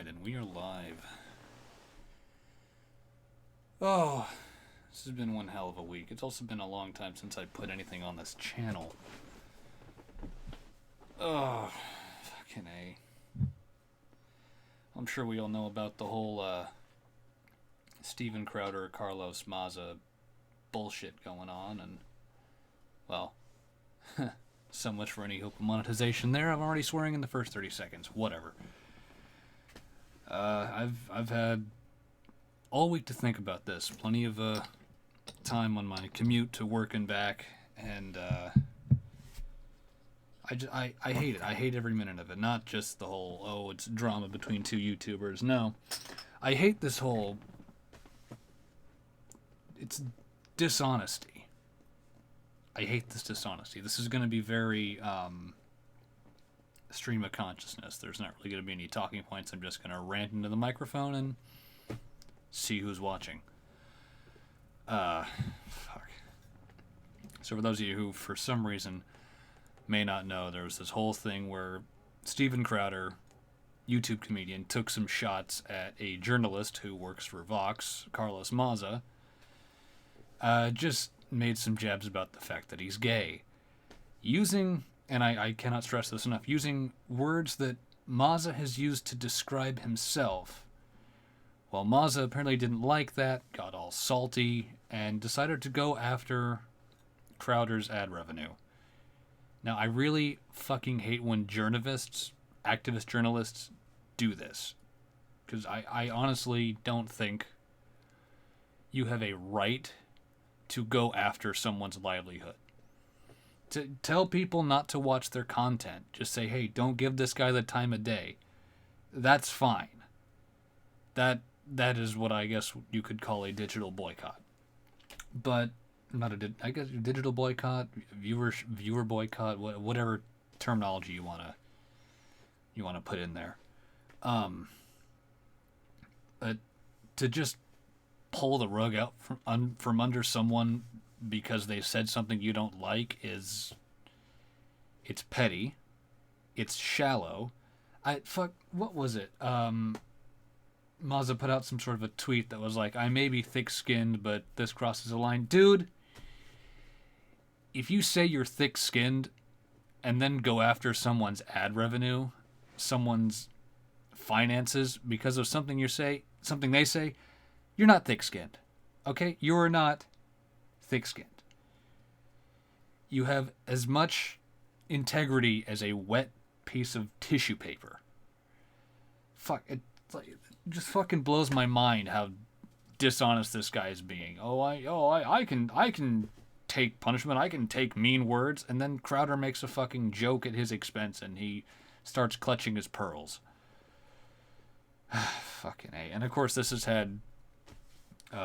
Alright, and we are live. Oh, this has been one hell of a week. It's also been a long time since I put anything on this channel. Oh, fucking A. I'm sure we all know about the whole Steven Crowder, Carlos Maza bullshit going on, and, well, so much for any hope of monetization there. I'm already swearing in the first 30 seconds. Whatever. I've had all week to think about this. Plenty of time on my commute to work and back, and I hate it. I hate every minute of it. Not just the whole, oh, it's drama between two YouTubers. No. I hate this whole... It's dishonesty. I hate this dishonesty. This is going to be very stream of consciousness. There's not really going to be any talking points. I'm just going to rant into the microphone and see who's watching. Fuck. So for those of you who, for some reason, may not know, there was this whole thing where Steven Crowder, YouTube comedian, took some shots at a journalist who works for Vox, Carlos Maza. Just made some jabs about the fact that he's gay. Using, and I cannot stress this enough, using words that Maza has used to describe himself. Well, Maza apparently didn't like that, got all salty, and decided to go after Crowder's ad revenue. Now, I really fucking hate when journalists, activist journalists, do this. Because I honestly don't think you have a right to go after someone's livelihood. To tell people not to watch their content, just say, hey, don't give this guy the time of day. That's fine. That is what I guess you could call a digital boycott. But not I guess digital boycott, viewer boycott, whatever terminology you wanna put in there. But to just pull the rug out from under someone because they said something you don't like it's petty, it's shallow. What was it? Maza put out some sort of a tweet that was like, I may be thick-skinned, but this crosses a line. Dude, if you say you're thick-skinned and then go after someone's ad revenue, someone's finances because of something they say, you're not thick-skinned. Okay? You're not thick-skinned. You have as much integrity as a wet piece of tissue paper. Fuck, it just fucking blows my mind how dishonest this guy is being. I can take punishment, I can take mean words, and then Crowder makes a fucking joke at his expense and he starts clutching his pearls. Fucking A. And of course this has had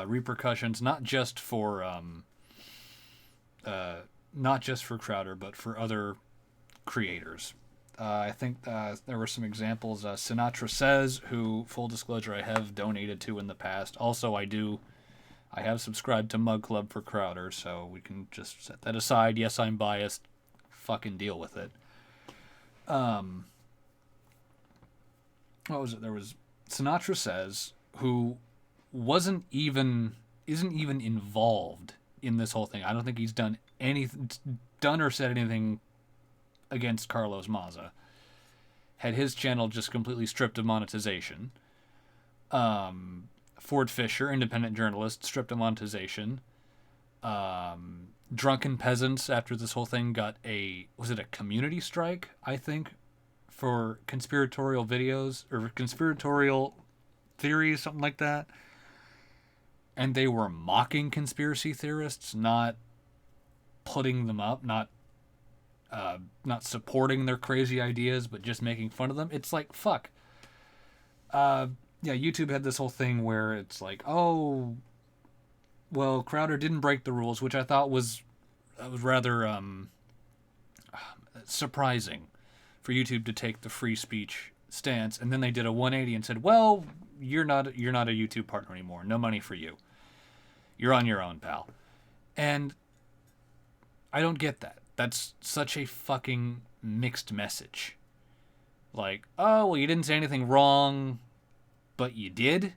repercussions not just for Crowder, but for other creators. I think there were some examples. Sinatra Says, who, full disclosure, I have donated to in the past. Also, I have subscribed to Mug Club for Crowder, so we can just set that aside. Yes, I'm biased. Fucking deal with it. What was it? There was Sinatra Says, who isn't even involved in this whole thing. I don't think he's done or said anything against Carlos Maza. Had his channel just completely stripped of monetization. Ford Fisher, independent journalist, stripped of monetization. Drunken Peasants, after this whole thing, got was it a community strike, I think, for conspiratorial videos, or conspiratorial theories, something like that. And they were mocking conspiracy theorists, not putting them up, not supporting their crazy ideas, but just making fun of them. It's like, fuck. YouTube had this whole thing where it's like, oh, well, Crowder didn't break the rules, which I thought was rather surprising for YouTube to take the free speech stance. And then they did a 180 and said, well, you're not a YouTube partner anymore. No money for you. You're on your own, pal. And I don't get that. That's such a fucking mixed message. Like, oh, well, you didn't say anything wrong. but you did.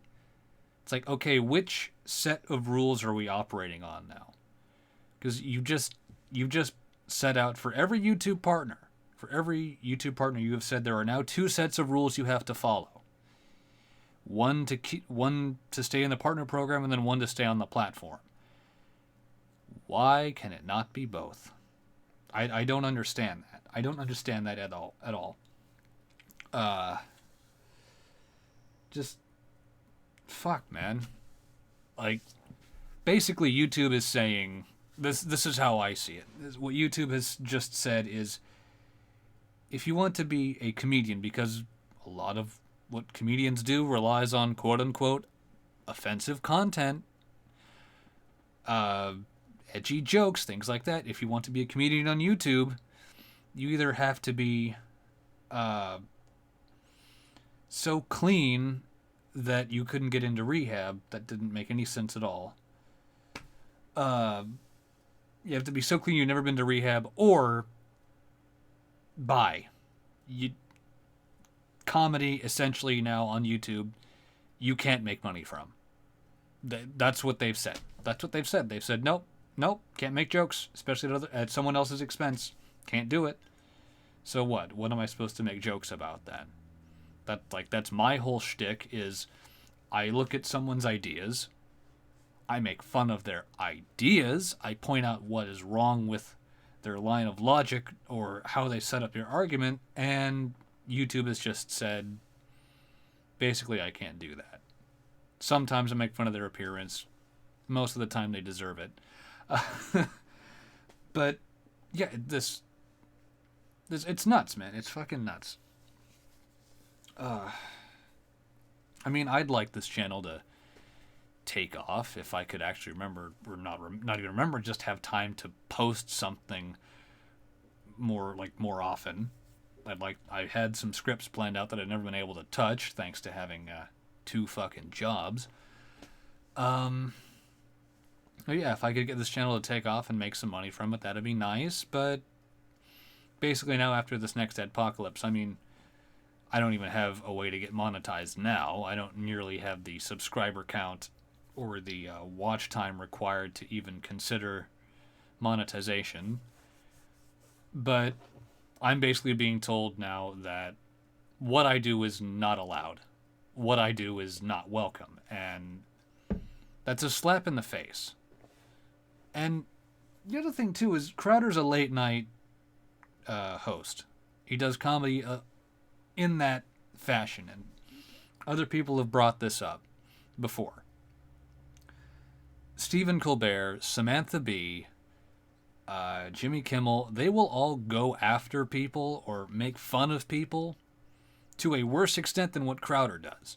It's like, okay, which set of rules are we operating on now? Because you've just set out for every YouTube partner. For every YouTube partner, you have said there are now 2 sets of rules you have to follow. One to stay in the partner program, and then one to stay on the platform. Why can it not be both? I don't understand that. I don't understand that at all. Just fuck, man. Like, basically, YouTube is saying this. This is how I see it. What YouTube has just said is, if you want to be a comedian, because a lot of what comedians do relies on quote unquote offensive content, edgy jokes, things like that. If you want to be a comedian on YouTube, you either have to be so clean that you couldn't get into rehab. That didn't make any sense at all. You have to be so clean you've never been to rehab, or comedy essentially now on YouTube, you can't make money from. That's what they've said. They've said, nope, can't make jokes, especially at someone else's expense. Can't do it. So what? What am I supposed to make jokes about then? That's my whole shtick is I look at someone's ideas, I make fun of their ideas, I point out what is wrong with their line of logic or how they set up your argument, and YouTube has just said, basically, I can't do that. Sometimes I make fun of their appearance. Most of the time they deserve it. But, yeah, this it's nuts, man. It's fucking nuts. I mean, I'd like this channel to take off if I could actually remember, or not even remember, just have time to post something more often. I had some scripts planned out that I'd never been able to touch thanks to having 2 fucking jobs. Yeah, if I could get this channel to take off and make some money from it, that'd be nice. But basically now after this next Adpocalypse, I mean, I don't even have a way to get monetized now. I don't nearly have the subscriber count or the watch time required to even consider monetization. But I'm basically being told now that what I do is not allowed. What I do is not welcome. And that's a slap in the face. And the other thing, too, is Crowder's a late night host. He does comedy in that fashion. And other people have brought this up before. Stephen Colbert, Samantha Bee, Jimmy Kimmel, they will all go after people or make fun of people to a worse extent than what Crowder does.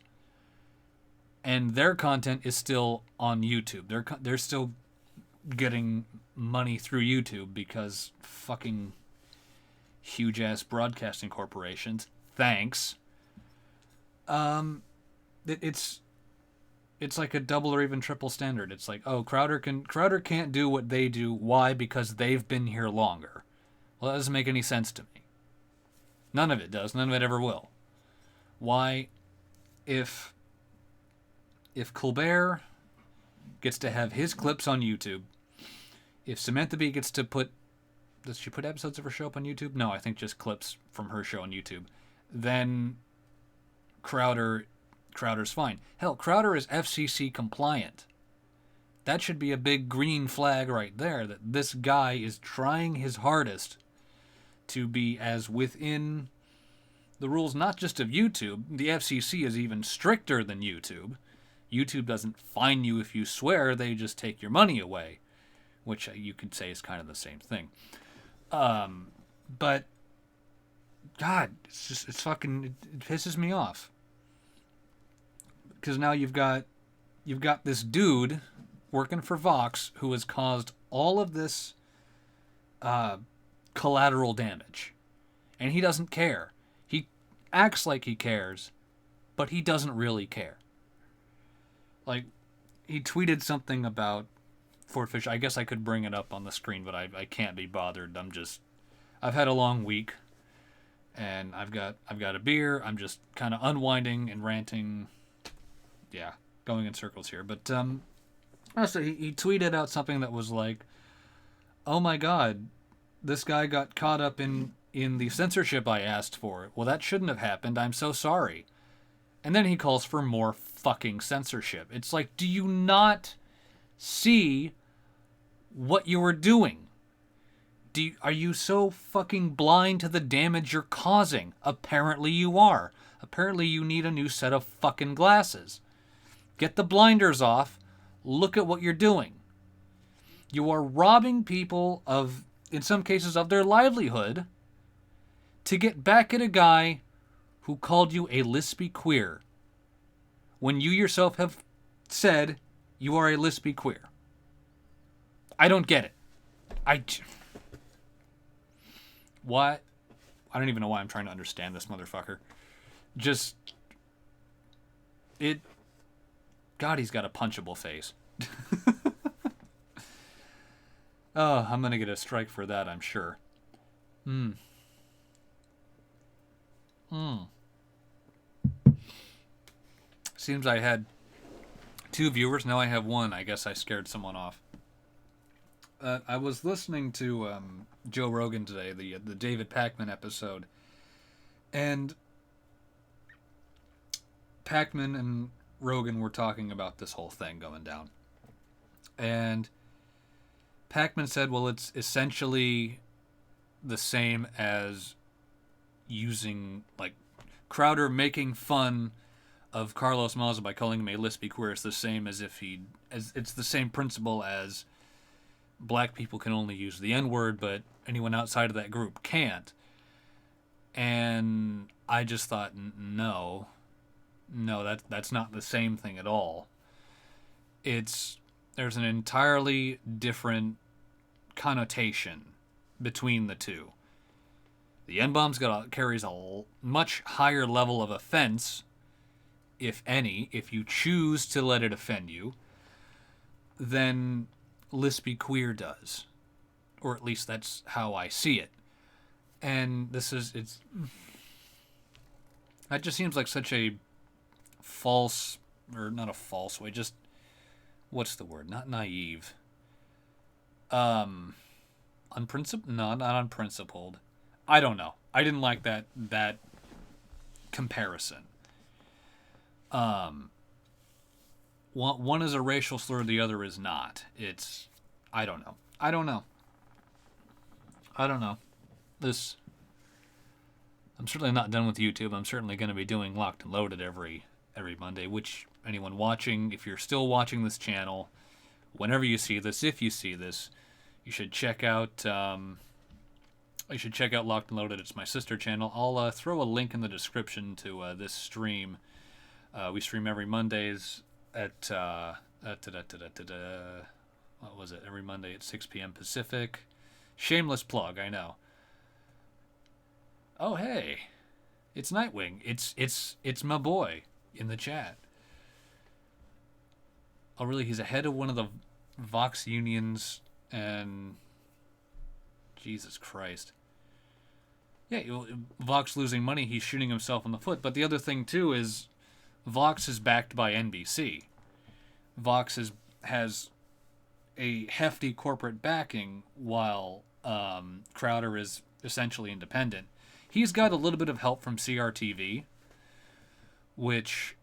And their content is still on YouTube. They're still getting money through YouTube because fucking huge-ass broadcasting corporations. Thanks. It's like a double or even triple standard. It's like, oh, Crowder can't do what they do. Why? Because they've been here longer. Well, that doesn't make any sense to me. None of it does. None of it ever will. Why? If Colbert gets to have his clips on YouTube, if Samantha Bee gets to does she put episodes of her show up on YouTube? No, I think just clips from her show on YouTube. Then Crowder's fine. Hell, Crowder is FCC compliant. That should be a big green flag right there, that this guy is trying his hardest to be as within the rules, not just of YouTube. The FCC is even stricter than YouTube. YouTube doesn't fine you if you swear, they just take your money away, which you could say is kind of the same thing. But God, it pisses me off. Because now you've got this dude working for Vox who has caused all of this collateral damage. And he doesn't care. He acts like he cares, but he doesn't really care. Like, he tweeted something about Fort Fisher. I guess I could bring it up on the screen, but I can't be bothered. I've had a long week, and I've got a beer. I'm just kind of unwinding and ranting yeah, going in circles here. But so he tweeted out something that was like, "Oh my God, this guy got caught up in the censorship I asked for. Well, that shouldn't have happened. I'm so sorry." And then he calls for more fucking censorship. It's like, do you not see what you were doing? Are you so fucking blind to the damage you're causing? Apparently you are. Apparently you need a new set of fucking glasses. Get the blinders off. Look at what you're doing. You are robbing people of, in some cases, of their livelihood to get back at a guy who called you a lispy queer when you yourself have said you are a lispy queer. I don't get it. What? I don't even know why I'm trying to understand this motherfucker. Just... God, he's got a punchable face. Oh, I'm gonna get a strike for that, I'm sure. Seems I had 2 viewers, now I have 1. I guess I scared someone off. I was listening to Joe Rogan today, the David Pakman episode, and Pakman and Rogan were talking about this whole thing going down. And Pakman said, well, it's essentially the same as using, like, Crowder making fun of Carlos Maza by calling him a lispy queer. It's the same as if it's the same principle as black people can only use the N-word, but anyone outside of that group can't. And I just thought, no, that's not the same thing at all. There's an entirely different connotation between the two. The N-bomb carries a much higher level of offense, if any, if you choose to let it offend you, than lispy queer does. Or at least that's how I see it. And that just seems like such a false, or not a false way, just, what's the word? Not naive. Unprincipled? No, not unprincipled. I don't know. I didn't like that comparison. One is a racial slur, the other is not. I don't know. I'm certainly not done with YouTube. I'm certainly going to be doing Locked and Loaded every Monday, which anyone watching, if you're still watching this channel, whenever you see this, if you see this, you should check out Locked and Loaded. It's my sister channel. I'll throw a link in the description to this stream. We stream every Mondays at what was it? Every Monday at 6 p.m. Pacific. Shameless plug, I know. Oh hey, it's Nightwing. It's my boy in the chat. Oh really? He's ahead of one of the Vox unions, and Jesus Christ. Yeah, Vox losing money. He's shooting himself in the foot. But the other thing too is, Vox is backed by NBC. Vox has a hefty corporate backing, while Crowder is essentially independent. He's got a little bit of help from CRTV, which,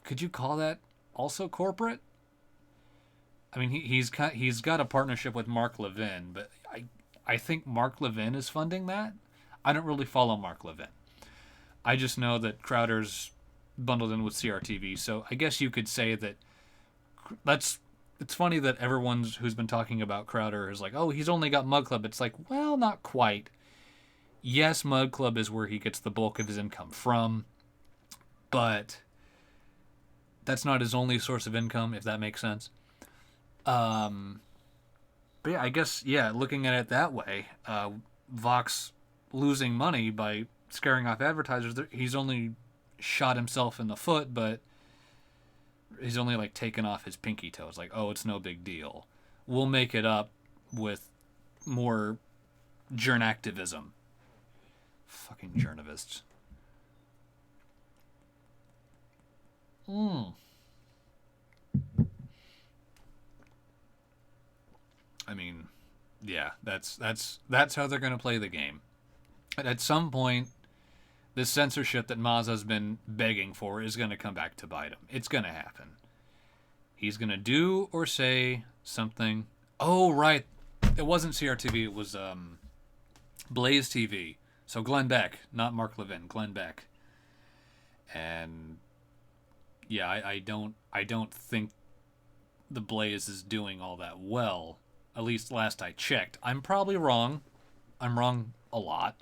could you call that also corporate? I mean, he's got a partnership with Mark Levin, but I think Mark Levin is funding that. I don't really follow Mark Levin. I just know that Crowder's bundled in with CRTV, so I guess you could say that it's funny that everyone who's been talking about Crowder is like, oh, he's only got Mug Club. It's like, well, not quite. Yes, Mug Club is where he gets the bulk of his income from, but that's not his only source of income, if that makes sense. But yeah, I guess, looking at it that way, Vox losing money by scaring off advertisers, he's only shot himself in the foot, but he's only like taken off his pinky toe. It's like, oh, it's no big deal. We'll make it up with more journactivism. Fucking journalists. I mean, yeah, that's how they're going to play the game. And at some point, this censorship that Maza's been begging for is going to come back to bite him. It's going to happen. He's going to do or say something. Oh, right. It wasn't CRTV. It was Blaze TV. So Glenn Beck, not Mark Levin. Glenn Beck. And yeah, I don't think the Blaze is doing all that well. At least last I checked. I'm probably wrong. I'm wrong a lot.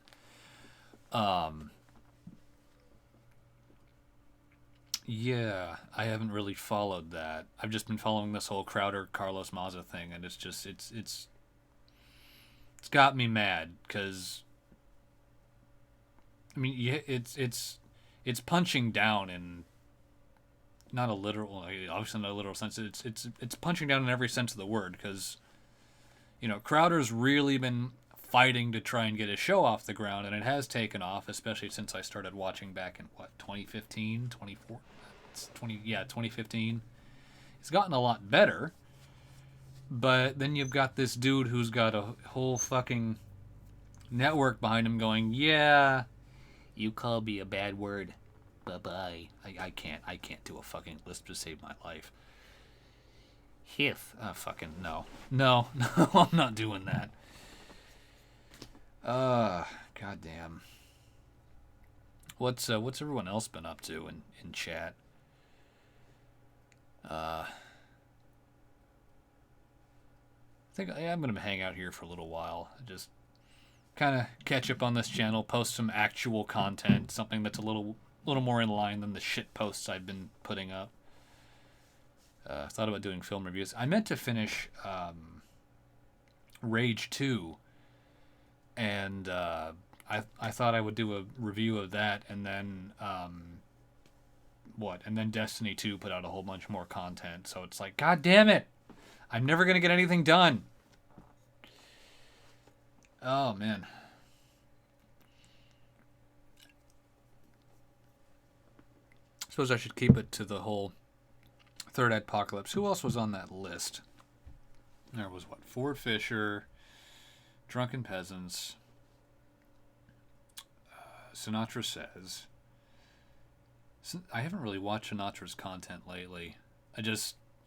Yeah, I haven't really followed that. I've just been following this whole Crowder Carlos Maza thing, and it's just it's got me mad because I mean, yeah, it's punching down in not a literal, obviously not a literal sense. It's punching down in every sense of the word because Crowder's really been fighting to try and get his show off the ground, and it has taken off, especially since I started watching back in 2015, 2015. It's gotten a lot better, but then you've got this dude who's got a whole fucking network behind him going, yeah, you called me a bad word, bye-bye. I can't do a fucking lisp to save my life. Fucking no, I'm not doing that. Goddamn. What's everyone else been up to in chat? I think I'm gonna hang out here for a little while. Just kind of catch up on this channel, post some actual content, something that's a little more in line than the shit posts I've been putting up. Thought about doing film reviews. I meant to finish Rage 2, and I thought I would do a review of that, and then and then Destiny 2 put out a whole bunch more content. So it's like, God damn it, I'm never gonna get anything done. Oh man. Suppose I should keep it to the whole Third Adpocalypse. Who else was on that list? There was Ford Fisher, Drunken Peasants, Sinatra Says. I haven't really watched Sinatra's content lately.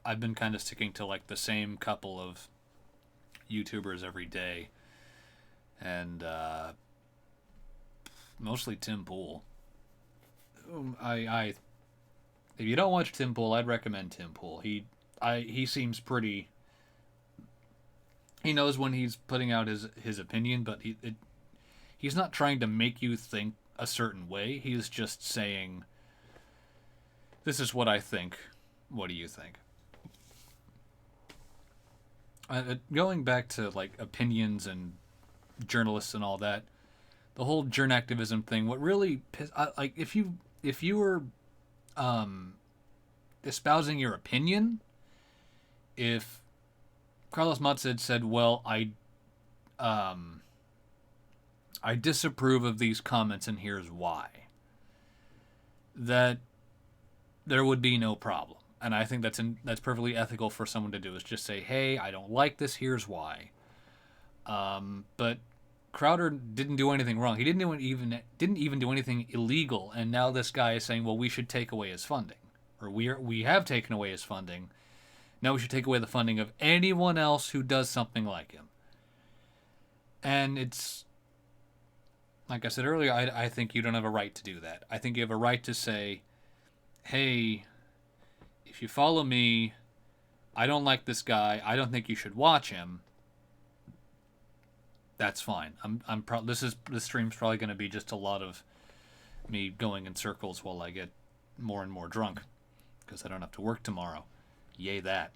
I've been kind of sticking to the same couple of YouTubers every day, and mostly Tim Pool. If you don't watch Tim Pool, I'd recommend Tim Pool. He seems pretty. He knows when he's putting out his opinion, but he's not trying to make you think a certain way. He's just saying, "This is what I think. What do you think?" Going back to opinions and journalists and all that, the whole journactivism thing. What really if you were espousing your opinion, if Carlos Maza had said, well, I disapprove of these comments and here's why, that there would be no problem. And I think that's perfectly ethical for someone to do, is just say, hey, I don't like this, here's why. But Crowder didn't do anything wrong. He didn't even do anything illegal, and now this guy is saying, well, we should take away his funding. Or we have taken away his funding. Now we should take away the funding of anyone else who does something like him. And it's, like I said earlier, I think you don't have a right to do that. I think you have a right to say, hey, if you follow me, I don't like this guy, I don't think you should watch him. That's fine. This stream's probably going to be just a lot of me going in circles while I get more and more drunk, because I don't have to work tomorrow. Yay that.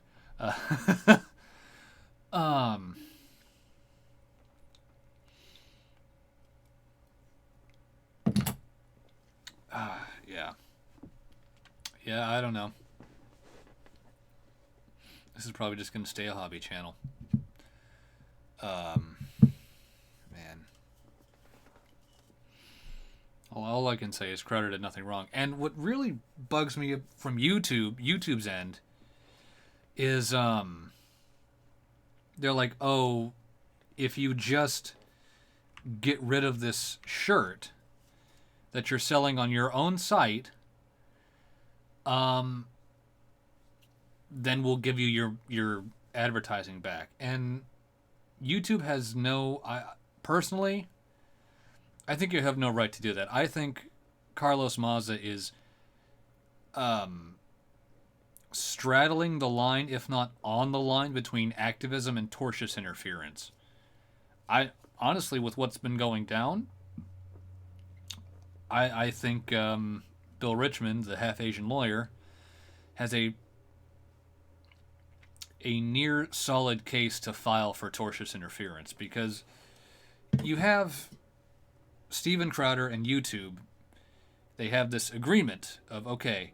Yeah, I don't know. This is probably just going to stay a hobby channel. Man. Well, all I can say is Crowder did nothing wrong. And what really bugs me from YouTube's end, is they're like, oh, if you just get rid of this shirt that you're selling on your own site, then we'll give you your advertising back. And YouTube has no. Personally, I think you have no right to do that. I think Carlos Maza is straddling the line, if not on the line, between activism and tortious interference. I honestly, with what's been going down, I think Bill Richmond, the half Asian lawyer, has a near solid case to file for tortious interference, because you have Steven Crowder and YouTube. They have this agreement of, okay,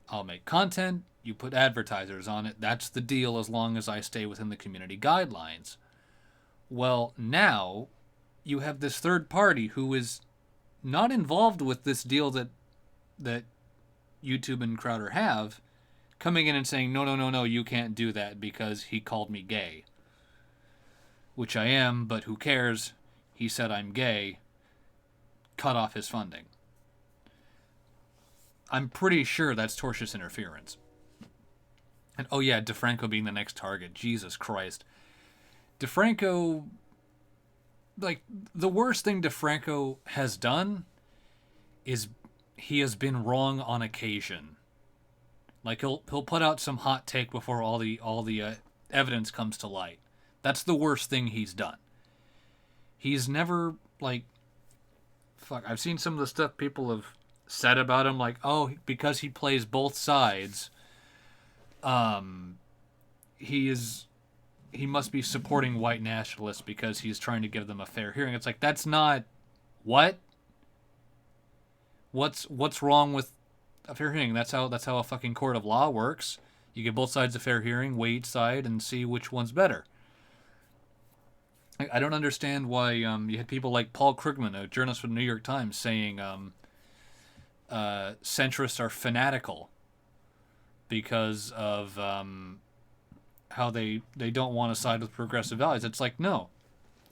I'll make content, you put advertisers on it, that's the deal as long as I stay within the community guidelines. Well, now you have this third party who is not involved with this deal that YouTube and Crowder have, coming in and saying, no, you can't do that because he called me gay. Which I am, but who cares? He said I'm gay. Cut off his funding. I'm pretty sure that's tortious interference. And oh yeah, DeFranco being the next target. Jesus Christ. DeFranco, like, the worst thing DeFranco has done is he has been wrong on occasion. Like, he'll put out some hot take before all the evidence comes to light. That's the worst thing he's done. He's never, like, fuck, I've seen some of the stuff people have said about him, like, oh, because he plays both sides, he must be supporting white nationalists because he's trying to give them a fair hearing. It's like, that's not what? What's wrong with a fair hearing? That's how a fucking court of law works. You give both sides a fair hearing, weigh each side, and see which one's better. I don't understand why you had people like Paul Krugman, a journalist from the New York Times, saying centrists are fanatical because of how they don't want to side with progressive values. It's like, no.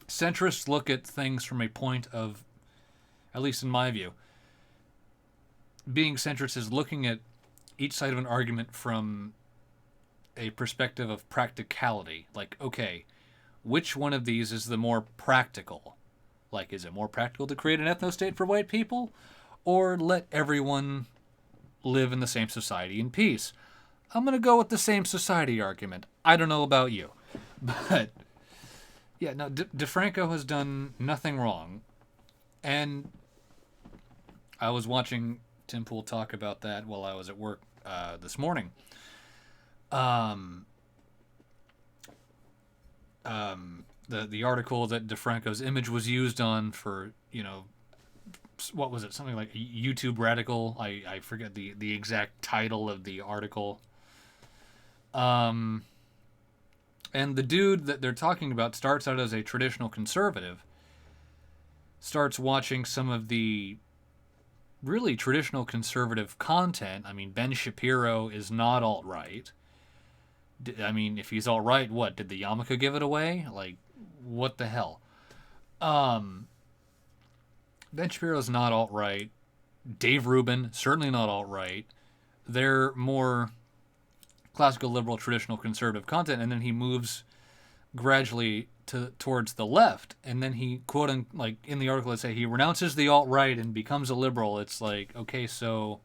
Centrists look at things from a point of, at least in my view, being centrist is looking at each side of an argument from a perspective of practicality. Like, okay, which one of these is the more practical? Like, is it more practical to create an ethno-state for white people, or let everyone live in the same society in peace? I'm going to go with the same society argument. I don't know about you. But, yeah, no, DeFranco has done nothing wrong. And I was watching Tim Pool talk about that while I was at work this morning. The article that DeFranco's image was used on for, what was it? Something like YouTube Radical. I forget the exact title of the article. And the dude that they're talking about starts out as a traditional conservative, starts watching some of the really traditional conservative content. I mean, Ben Shapiro is not alt-right. I mean, if he's alt-right, what? Did the yarmulke give it away? Like, what the hell? Ben Shapiro's not alt-right. Dave Rubin, certainly not alt-right. They're more classical liberal, traditional conservative content, and then he moves gradually towards the left, and then he, quoting, like in the article, let's say he renounces the alt-right and becomes a liberal. It's like, okay, so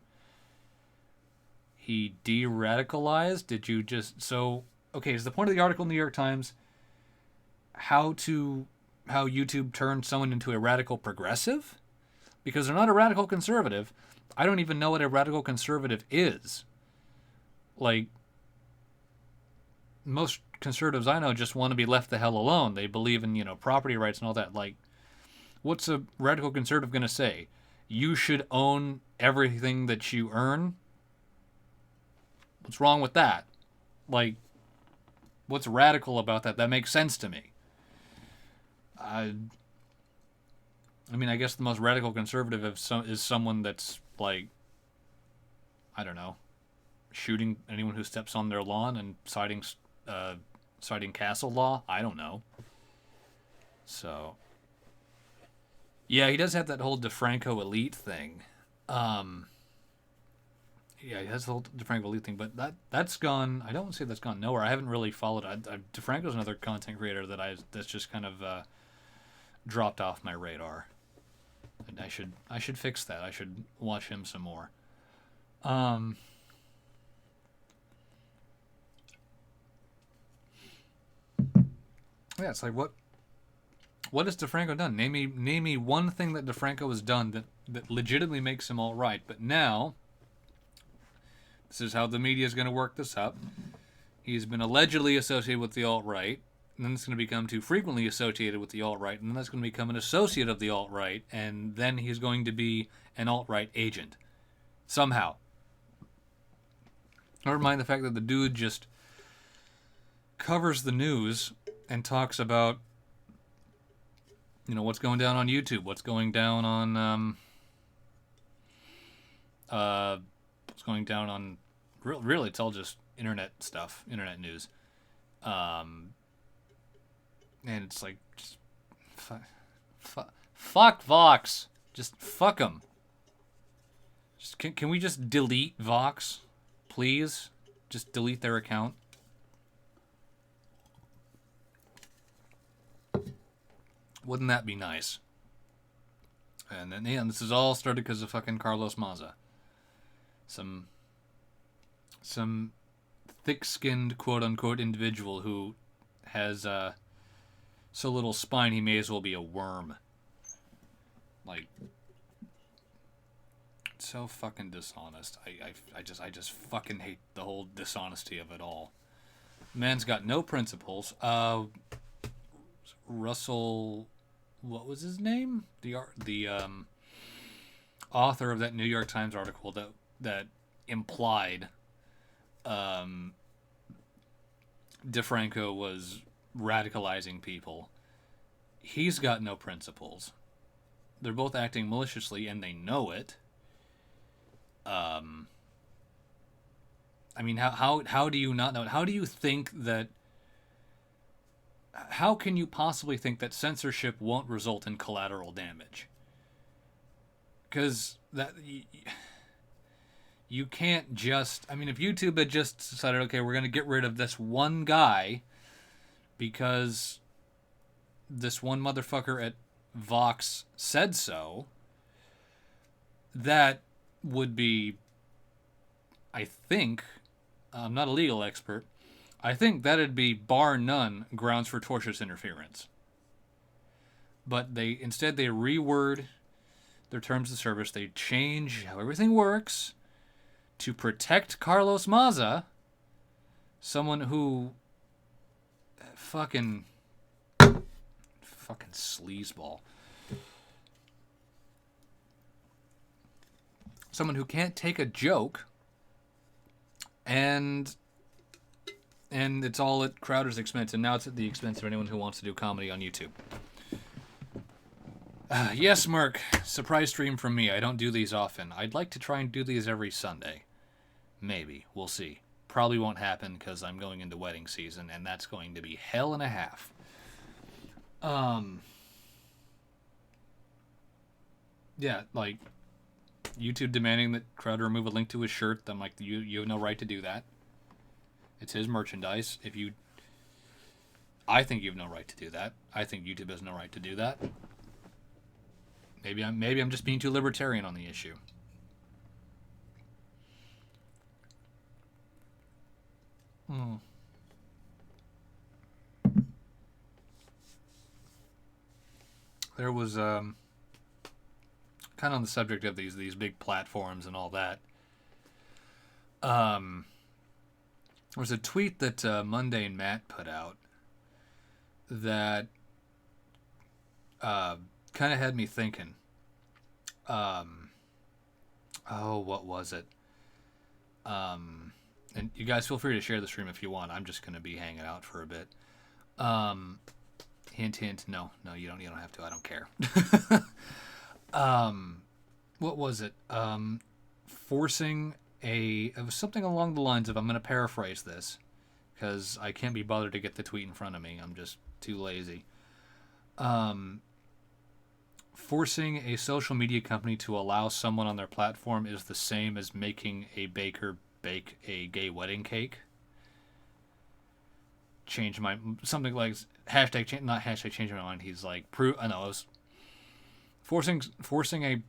he de-radicalized? Did you just... So, okay, is the point of the article in the New York Times how YouTube turned someone into a radical progressive? Because they're not a radical conservative. I don't even know what a radical conservative is. Like, most conservatives I know just want to be left the hell alone. They believe in, property rights and all that. Like, what's a radical conservative going to say? You should own everything that you earn? What's wrong with that? Like, what's radical about that? That makes sense to me. I mean, I guess the most radical conservative is someone that's like, I don't know, shooting anyone who steps on their lawn and citing castle law. I don't know. So, yeah, he does have that whole DeFranco elite thing. Um, yeah, he has the whole DeFranco elite thing, but that's gone. I don't say that's gone nowhere. I haven't really followed. DeFranco's another content creator that's just kind of dropped off my radar. And I should fix that. I should watch him some more. Um, yeah, it's like what has DeFranco done? Name me one thing that DeFranco has done that legitimately makes him all right. But now, this is how the media is going to work this up. He's been allegedly associated with the alt-right, and then it's going to become too frequently associated with the alt-right, and then that's going to become an associate of the alt-right, and then he's going to be an alt-right agent. Somehow. Never mind the fact that the dude just covers the news and talks about, what's going down on YouTube, what's going down on, what's going down on, really, it's all just internet stuff, internet news. And it's like, just fuck Vox. Just fuck them. Just, can we just delete Vox? Please? Just delete their account. Wouldn't that be nice? And then, yeah, this is all started because of fucking Carlos Maza. Some thick-skinned, quote-unquote, individual who has so little spine he may as well be a worm. Like, so fucking dishonest. I just fucking hate the whole dishonesty of it all. Man's got no principles. Russell, what was his name? The author of that New York Times article that implied DeFranco was radicalizing people. He's got no principles. They're both acting maliciously, and they know it. I mean, how do you not know it? How do you think that? How can you possibly think that censorship won't result in collateral damage? Because you can't just. I mean, if YouTube had just decided, okay, we're going to get rid of this one guy because this one motherfucker at Vox said so, that would be, I think, I'm not a legal expert, I think that'd be bar none grounds for tortious interference. But instead they reword their terms of service. They change how everything works to protect Carlos Maza, someone who fucking sleazeball. Someone who can't take a joke, and it's all at Crowder's expense, and now it's at the expense of anyone who wants to do comedy on YouTube. Yes, Merc, surprise stream from me. I don't do these often. I'd like to try and do these every Sunday. Maybe. We'll see. Probably won't happen because I'm going into wedding season, and that's going to be hell and a half. Yeah, like, YouTube demanding that Crowder remove a link to his shirt. I'm like, you have no right to do that. It's his merchandise. I think you have no right to do that. I think YouTube has no right to do that. Maybe I'm just being too libertarian on the issue. There was kind of on the subject of these big platforms and all that. There was a tweet that Mundane Matt put out that kind of had me thinking. What was it? And you guys feel free to share the stream if you want. I'm just going to be hanging out for a bit. Hint, hint. No, you don't. You don't have to. I don't care. What was it? Forcing it was something along the lines of, I'm going to paraphrase this because I can't be bothered to get the tweet in front of me. I'm just too lazy. Forcing a social media company to allow someone on their platform is the same as making a baker bake a gay wedding cake. Something like hashtag, not hashtag change my mind. He's like, I know, it was forcing a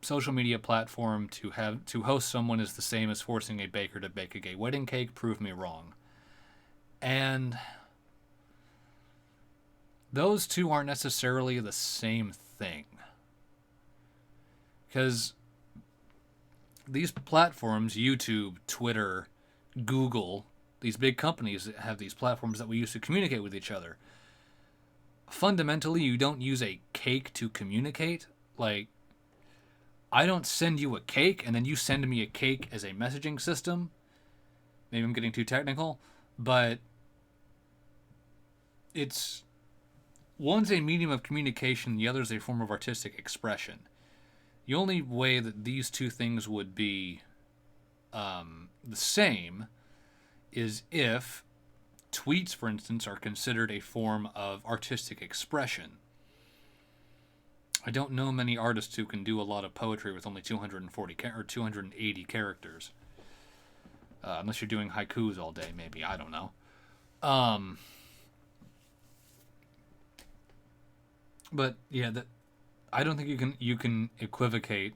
social media platform to host someone is the same as forcing a baker to bake a gay wedding cake. Prove me wrong. And those two aren't necessarily the same thing. Because these platforms, YouTube, Twitter, Google, these big companies that have these platforms that we use to communicate with each other, fundamentally, you don't use a cake to communicate. Like, I don't send you a cake and then you send me a cake as a messaging system. Maybe I'm getting too technical, but one's a medium of communication, the other is a form of artistic expression. The only way that these two things would be the same is if tweets, for instance, are considered a form of artistic expression. I don't know many artists who can do a lot of poetry with only 240 or 280 characters. Unless you're doing haikus all day, maybe. I don't know. But yeah, I don't think you can equivocate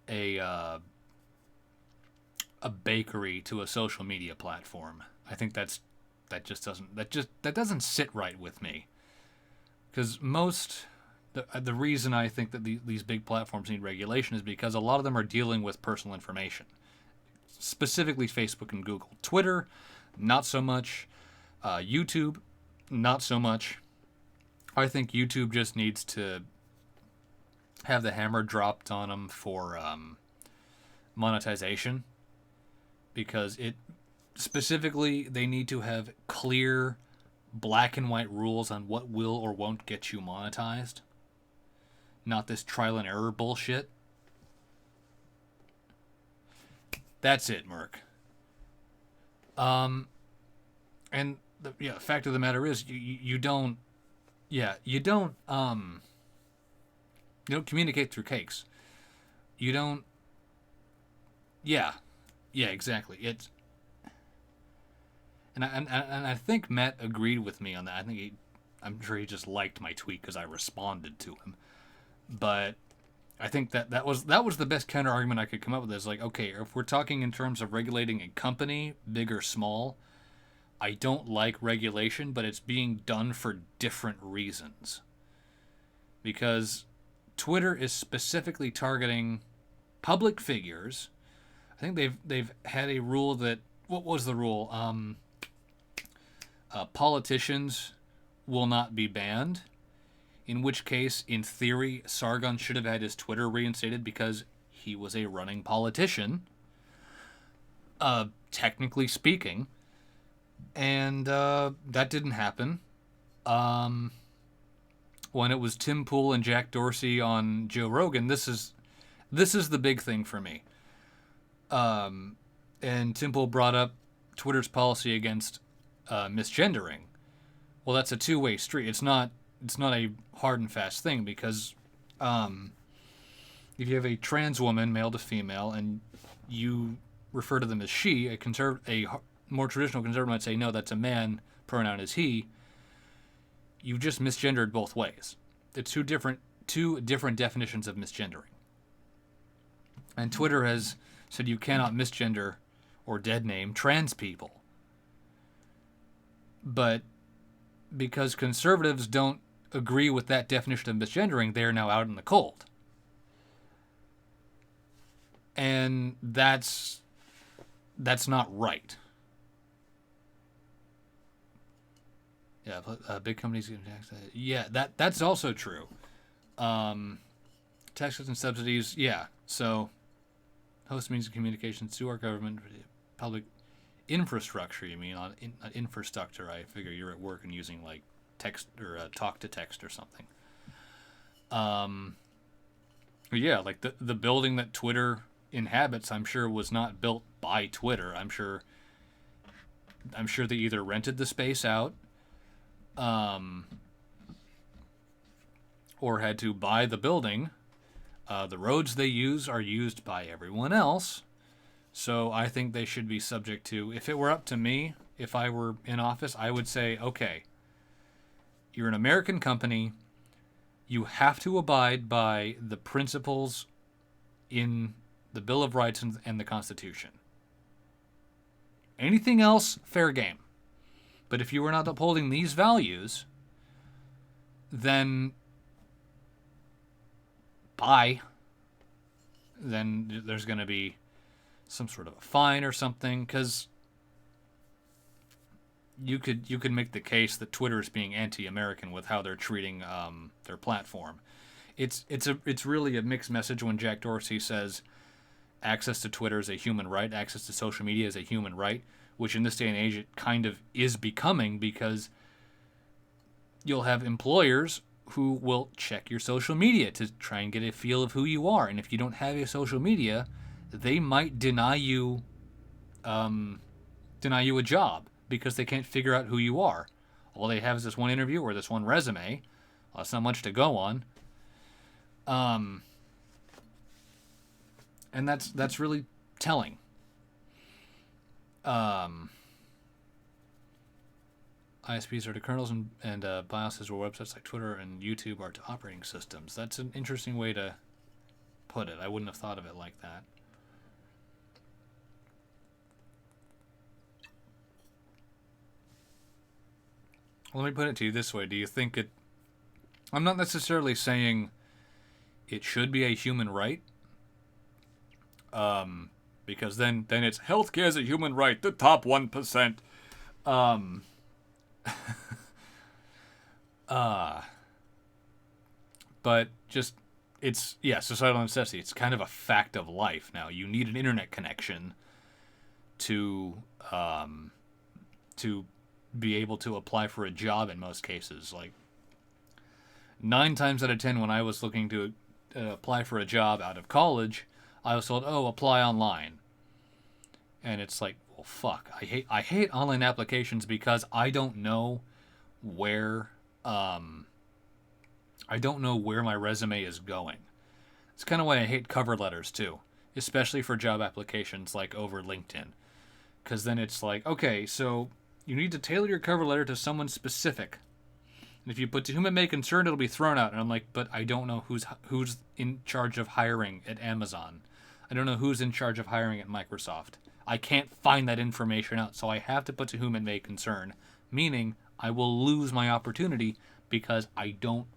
a bakery to a social media platform. I think that doesn't sit right with me. Because the reason I think that these big platforms need regulation is because a lot of them are dealing with personal information. Specifically Facebook and Google. Twitter, not so much. YouTube, not so much. I think YouTube just needs to have the hammer dropped on them for monetization, because they need to have clear black and white rules on what will or won't get you monetized. Not this trial and error bullshit. That's it, Merc. And the fact of the matter is, you don't communicate through cakes. You don't. Yeah, exactly. And I think Matt agreed with me on that. I'm sure he just liked my tweet because I responded to him. But I think that was the best counter argument I could come up with. Is like, okay, if we're talking in terms of regulating a company, big or small, I don't like regulation, but it's being done for different reasons. Because Twitter is specifically targeting public figures. I think they've had a rule that, what was the rule? Politicians will not be banned. In which case, in theory, Sargon should have had his Twitter reinstated because he was a running politician. Technically speaking. And that didn't happen. When it was Tim Pool and Jack Dorsey on Joe Rogan, this is the big thing for me. And Tim Pool brought up Twitter's policy against misgendering. Well, that's a two-way street. It's not a hard and fast thing, because if you have a trans woman, male to female, and you refer to them as she, a more traditional conservative might say, no, that's a man, pronoun is he. You just misgendered both ways. It's two different definitions of misgendering. And Twitter has said you cannot misgender or dead name trans people. But because conservatives don't agree with that definition of misgendering, they are now out in the cold. And that's not right. Yeah, big companies get taxed. Yeah, that's also true. Taxes and subsidies, yeah. So, host means of communications to our government, public infrastructure. You mean on infrastructure? I figure you're at work and using like text or talk to text or something. Yeah, like the building that Twitter inhabits, I'm sure was not built by Twitter. I'm sure they either rented the space out, or had to buy the building. The roads they use are used by everyone else. So I think they should be subject to, if it were up to me, if I were in office, I would say, okay, you're an American company. You have to abide by the principles in the Bill of Rights and the Constitution. Anything else, fair game. But if you are not upholding these values, then then there's going to be some sort of a fine or something, because you could make the case that Twitter is being anti-American with how they're treating their platform. It's really a mixed message when Jack Dorsey says access to Twitter is a human right, access to social media is a human right, which in this day and age it kind of is becoming, because you'll have employers who will check your social media to try and get a feel of who you are, and if you don't have a social media, they might deny you a job because they can't figure out who you are. All they have is this one interview or this one resume. Well, that's not much to go on. And that's really telling. ISPs are to kernels and BIOSes, where websites like Twitter and YouTube are to operating systems. That's an interesting way to put it. I wouldn't have thought of it like that. Let me put it to you this way. Do you think it... I'm not necessarily saying it should be a human right. Because then it's healthcare is a human right, the top 1%. But just, it's, yeah, societal necessity. It's kind of a fact of life now. You need an internet connection to be able to apply for a job in most cases. Like 9 times out of 10 when I was looking to apply for a job out of college, I was told, "Oh, apply online." And it's like, well, fuck. I hate online applications because I don't know where my resume is going. It's kind of why I hate cover letters too, especially for job applications like over LinkedIn. Because then it's like, okay, so you need to tailor your cover letter to someone specific. And if you put to whom it may concern, it'll be thrown out. And I'm like, but I don't know who's in charge of hiring at Amazon. I don't know who's in charge of hiring at Microsoft. I can't find that information out, so I have to put to whom it may concern, meaning I will lose my opportunity because I don't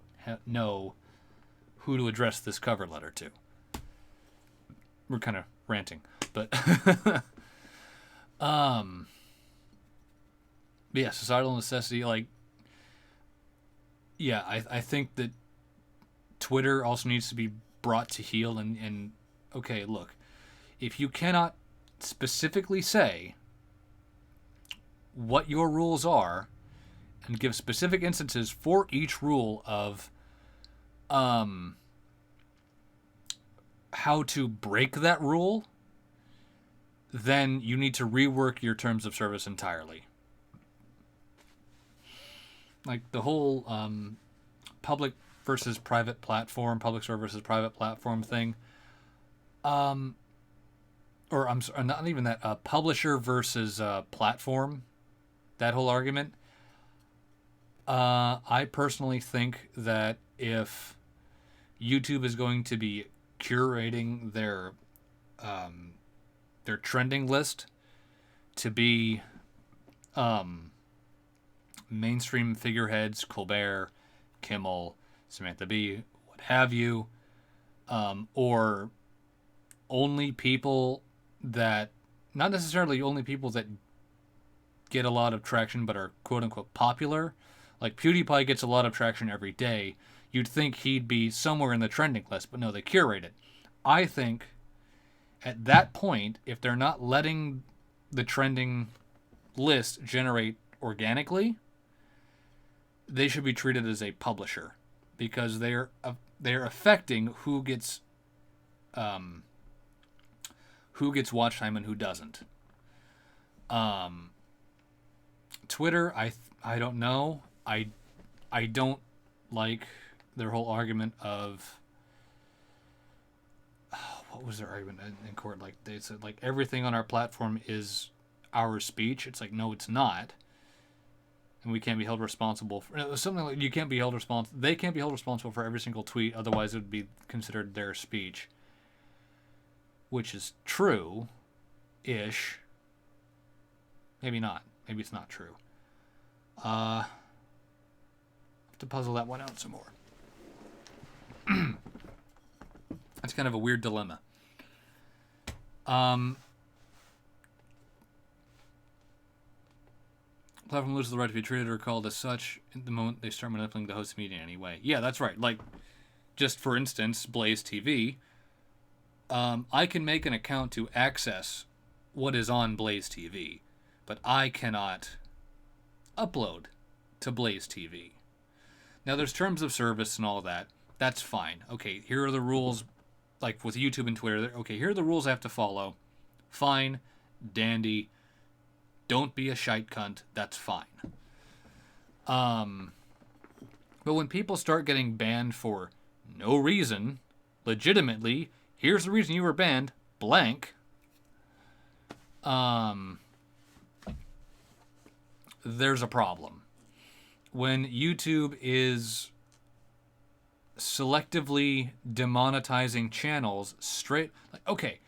know who to address this cover letter to. We're kind of ranting, but yeah, societal necessity, like, yeah, I think that Twitter also needs to be brought to heel and okay, look, if you cannot specifically say what your rules are and give specific instances for each rule of how to break that rule, then you need to rework your terms of service entirely. Like the whole public versus private platform, public server versus private platform thing. Or I'm sorry, not even that. Publisher versus platform. That whole argument. I personally think that if YouTube is going to be curating their trending list to be mainstream figureheads, Colbert, Kimmel, Samantha Bee, what have you, or only people that, not necessarily only people that get a lot of traction but are quote-unquote popular, like PewDiePie gets a lot of traction every day, you'd think he'd be somewhere in the trending list, but no, they curate it. I think at that point, if they're not letting the trending list generate organically, they should be treated as a publisher because they're affecting who gets watch time and who doesn't. Twitter, I don't know. I don't like their whole argument of what was their argument in court? Like they said, like everything on our platform is our speech. It's like no, it's not, and we can't be held responsible for it was something like you can't be held responsible. They can't be held responsible for every single tweet, otherwise it would be considered their speech, which is true, ish. Maybe not. Maybe it's not true. Have to puzzle that one out some more. That's kind of a weird dilemma. Platform loses the right to be treated or called as such in the moment they start manipulating the host media anyway. Yeah, that's right. Like, just for instance, Blaze TV. I can make an account to access what is on Blaze TV, but I cannot upload to Blaze TV. Now, there's terms of service and all that. That's fine. Okay, here are the rules, like with YouTube and Twitter. Okay, here are the rules I have to follow. Fine, dandy. Don't be a shite cunt. That's fine. But when people start getting banned for no reason, legitimately, here's the reason you were banned, blank. There's a problem. When YouTube is selectively demonetizing channels straight, like, okay,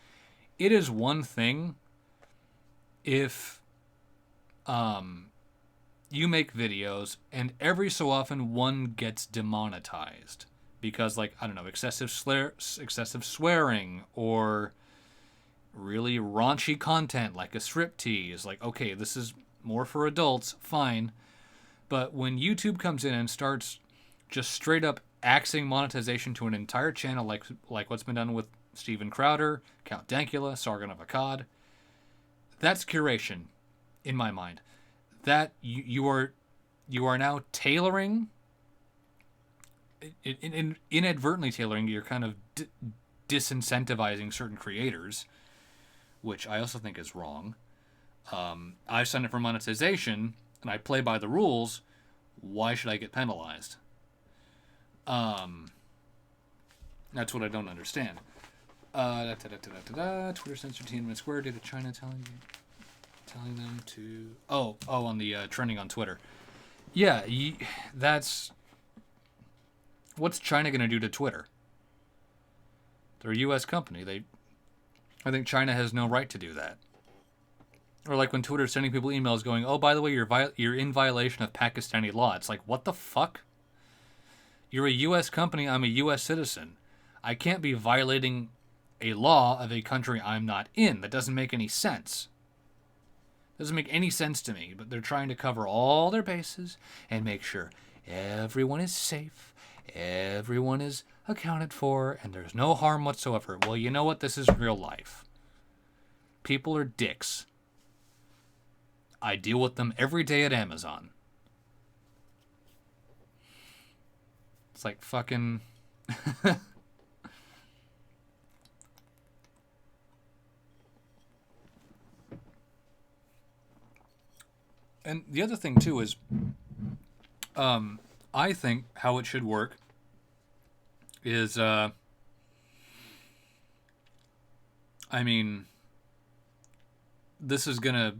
it is one thing if you make videos and every so often one gets demonetized because, like, I don't know, excessive swearing or really raunchy content like a striptease. Like, okay, this is more for adults, fine. But when YouTube comes in and starts just straight up axing monetization to an entire channel, like what's been done with Steven Crowder, Count Dankula, Sargon of Akkad, that's curation, in my mind. That you are now tailoring, inadvertently tailoring. You're kind of disincentivizing certain creators, which I also think is wrong. I've signed up for monetization and I play by the rules. Why should I get penalized? That's what I don't understand. Twitter censored Tiananmen Square due to China telling them to... Oh, on the trending on Twitter. Yeah, that's... What's China going to do to Twitter? They're a U.S. company. I think China has no right to do that. Or like when Twitter's sending people emails going, oh, by the way, you're in violation of Pakistani law. It's like, what the fuck? You're a U.S. company. I'm a U.S. citizen. I can't be violating a law of a country I'm not in. That doesn't make any sense. Doesn't make any sense to me. But they're trying to cover all their bases and make sure everyone is safe, everyone is accounted for, and there's no harm whatsoever. Well, you know what? This is real life. People are dicks. I deal with them every day at Amazon. It's like fucking... And the other thing, too, is I think how it should work is, I mean, this is gonna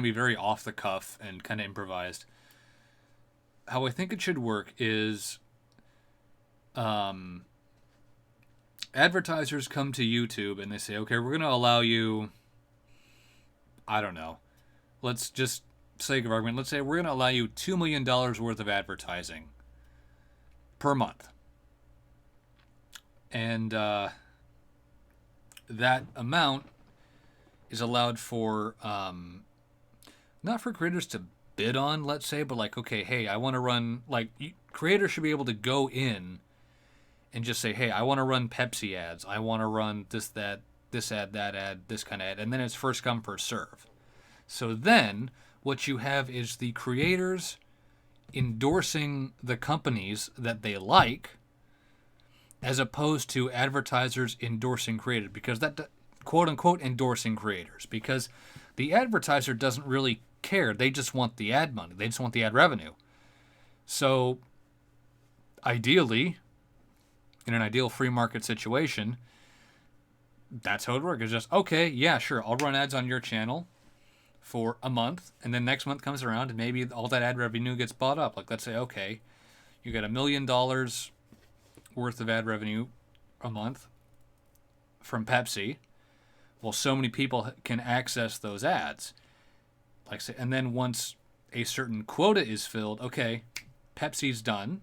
be very off the cuff and kind of improvised. How I think it should work is, advertisers come to YouTube and they say, okay, we're gonna allow you, I don't know, let's just sake of argument, let's say we're going to allow you $2 million worth of advertising per month. And that amount is allowed for, not for creators to bid on, let's say, but like, okay, hey, I want to run, like, creators should be able to go in and just say, hey, I want to run Pepsi ads. I want to run this ad, that ad, this kind of ad. And then it's first come, first serve. So then what you have is the creators endorsing the companies that they like, as opposed to advertisers endorsing creators, because that quote unquote endorsing creators, because the advertiser doesn't really care. They just want the ad money. They just want the ad revenue. So ideally, in an ideal free market situation, that's how it works. It's just, okay, yeah, sure, I'll run ads on your channel for a month, and then next month comes around and maybe all that ad revenue gets bought up. Like, let's say, okay, you got $1 million worth of ad revenue a month from Pepsi. Well, so many people can access those ads. Like, say, and then once a certain quota is filled, okay, Pepsi's done.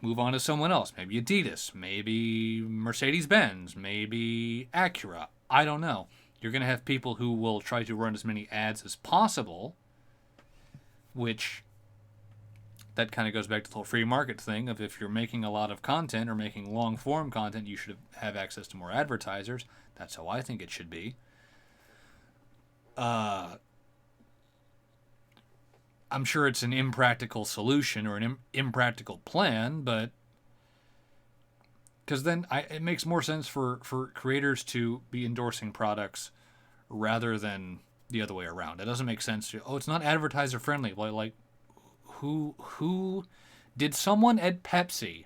Move on to someone else. Maybe Adidas, maybe Mercedes-Benz, maybe Acura. I don't know. You're going to have people who will try to run as many ads as possible, which that kind of goes back to the whole free market thing of if you're making a lot of content or making long-form content, you should have access to more advertisers. That's how I think it should be. I'm sure it's an impractical solution or an impractical plan, but because then it makes more sense for creators to be endorsing products rather than the other way around. It doesn't make sense to, it's not advertiser friendly. Like who did someone at Pepsi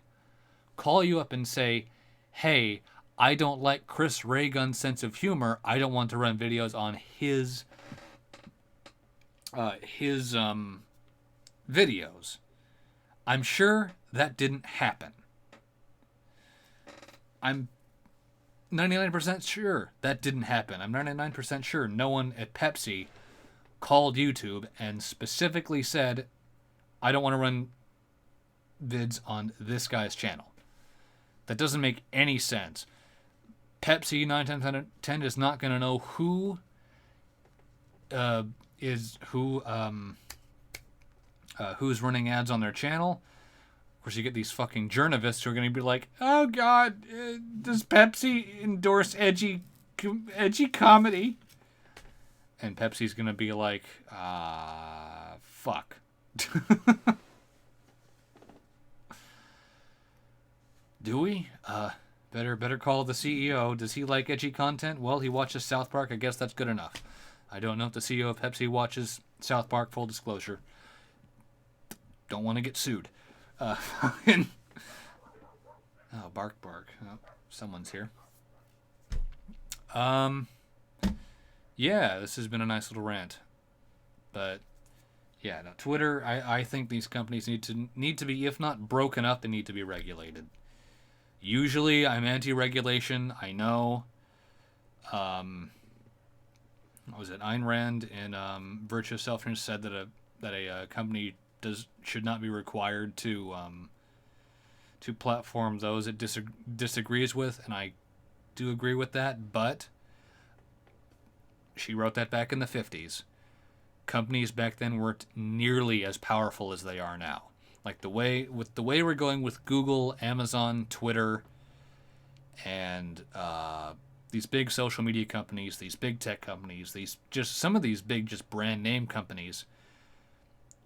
call you up and say, hey, I don't like Chris Ray Gun's sense of humor. I don't want to run videos on his videos. I'm sure that didn't happen. I'm 99% sure that didn't happen. I'm 99% sure no one at Pepsi called YouTube and specifically said, I don't want to run vids on this guy's channel. That doesn't make any sense. Pepsi 9 times out of 10 is not going to know who's running ads on their channel. Of course, you get these fucking journalists who are going to be like, oh God, does Pepsi endorse edgy comedy? And Pepsi's going to be like, fuck. Do we? Better call the CEO. Does he like edgy content? Well, he watches South Park. I guess that's good enough. I don't know if the CEO of Pepsi watches South Park, full disclosure. Don't want to get sued. Oh, bark. Oh, someone's here. Yeah, this has been a nice little rant. But yeah, no, Twitter, I think these companies need to be, if not broken up, they need to be regulated. Usually I'm anti-regulation, I know. What was it? Ayn Rand in Virtue of Self-Interest said that a company should not be required to platform those it disagrees with, and I do agree with that, but she wrote that back in the 50s. Companies back then weren't nearly as powerful as they are now. Like the way we're going with Google, Amazon, Twitter, and these big social media companies, these big tech companies, some of these big just brand name companies,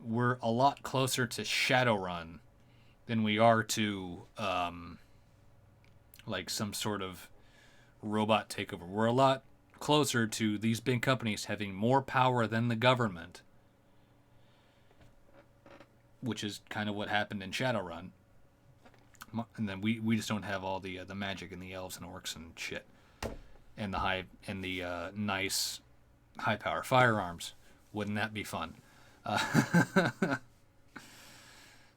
we're a lot closer to Shadowrun than we are to like some sort of robot takeover. We're a lot closer to these big companies having more power than the government, which is kind of what happened in Shadowrun. And then we just don't have all the magic and the elves and orcs and shit, and the nice high power firearms. Wouldn't that be fun?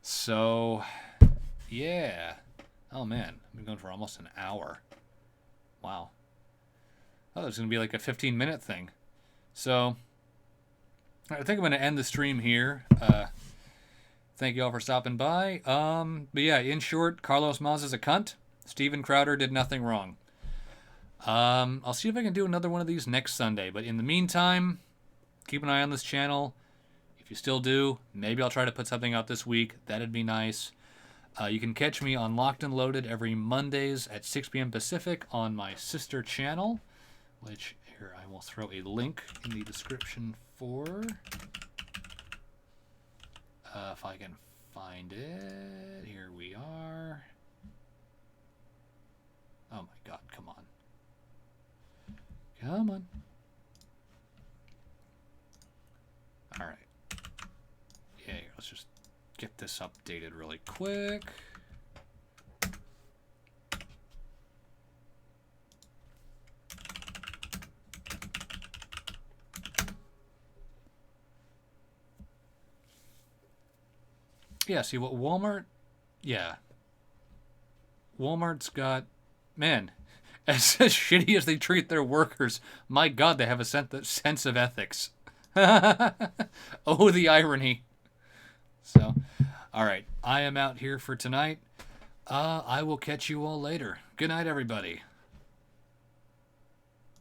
So yeah. Oh man, I've been going for almost an hour. Wow. Oh, it's gonna be like a 15-minute thing. So I think I'm gonna end the stream here. Thank you all for stopping by. But yeah, in short, Carlos Maza's a cunt. Steven Crowder did nothing wrong. I'll see if I can do another one of these next Sunday. But in the meantime, keep an eye on this channel. If you still do, maybe I'll try to put something out this week. That'd be nice. You can catch me on Locked and Loaded every Mondays at 6 p.m. Pacific on my sister channel, which here I will throw a link in the description for. I can find it. Here we are. Oh my god, come on. Come on. Alright. Yeah, let's just get this updated really quick. Yeah, see what Walmart... Yeah. Walmart's got... Man, as shitty as they treat their workers, my god, they have a sense of ethics. Oh, the irony. So, alright. I am out here for tonight. I will catch you all later. Good night, everybody.